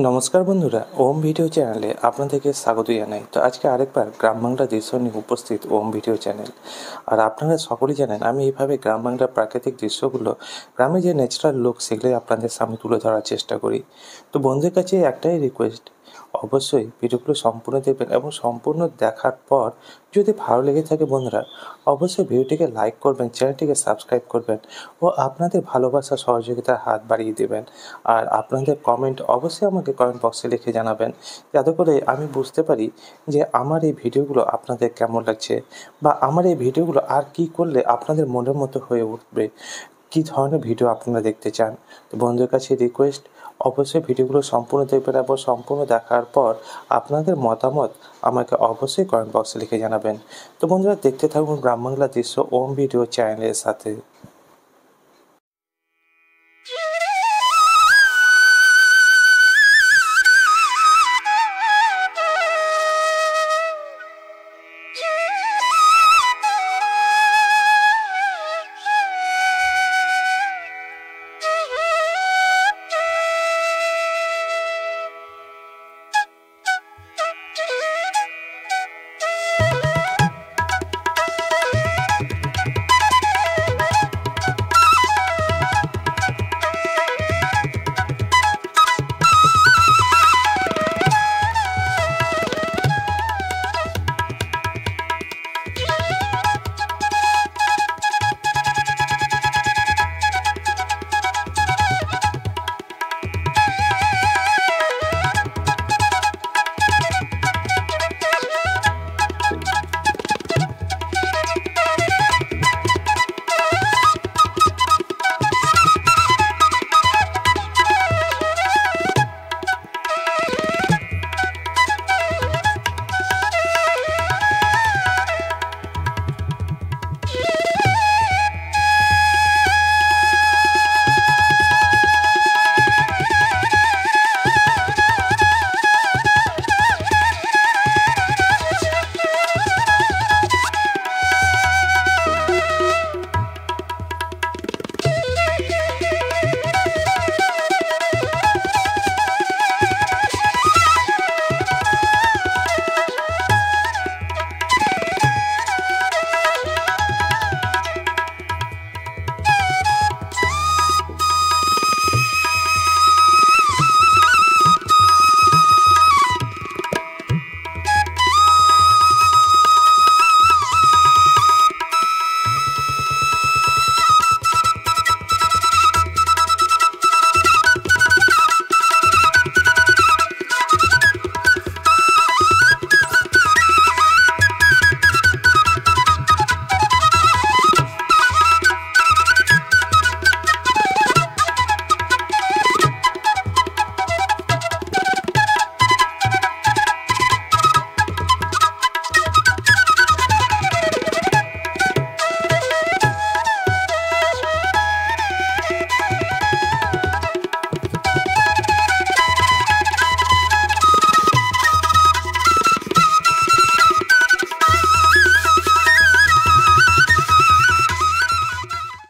নমস্কার বন্ধুরা, ওম ভিডিও চ্যানেলে আপনাদেরকে স্বাগত জানাই। তো আজকে আরেকবার গ্রাম বাংলা দৃশ্য নিয়ে উপস্থিত ওম ভিডিও চ্যানেল। আর আপনারা সকলেই জানেন আমি এইভাবে গ্রাম বাংলার প্রাকৃতিক দৃশ্যগুলো, গ্রামে যে ন্যাচারাল লুক সেগুলোই আপনাদের সামনে তুলে ধরার চেষ্টা করি। তো বন্ধুদের কাছে একটাই রিকোয়েস্ট, অবশ্যই ভিডিওগুলো সম্পূর্ণ দেখবেন এবং সম্পূর্ণ দেখার পর যদি ভালো লেগে থাকে বন্ধুরা, অবশ্যই ভিডিওটিকে লাইক করবেন, চ্যানেলটিকে সাবস্ক্রাইব করবেন ও আপনাদের ভালোবাসা সহযোগিতার হাত বাড়িয়ে দেবেন। আর আপনাদের কমেন্ট অবশ্যই আমাকে কমেন্ট বক্সে লিখে জানাবেন, যাতে করে আমি বুঝতে পারি যে আমার এই ভিডিওগুলো আপনাদের কেমন লাগছে, বা আমার এই ভিডিওগুলো আর কী করলে আপনাদের মনের মতো হয়ে উঠবে, কী ধরনের ভিডিও আপনারা দেখতে চান। তো বন্ধুদের কাছে রিকোয়েস্ট, অবশ্যই ভিডিওগুলো সম্পূর্ণ দেখবেন এবং সম্পূর্ণ দেখার পর আপনাদের মতামত আমাকে অবশ্যই কমেন্ট বক্সে লিখে জানাবেন। তো বন্ধুরা, দেখতে থাকুন গ্রাম বাংলা দৃশ্য ওম ভিডিও চ্যানেলের সাথে।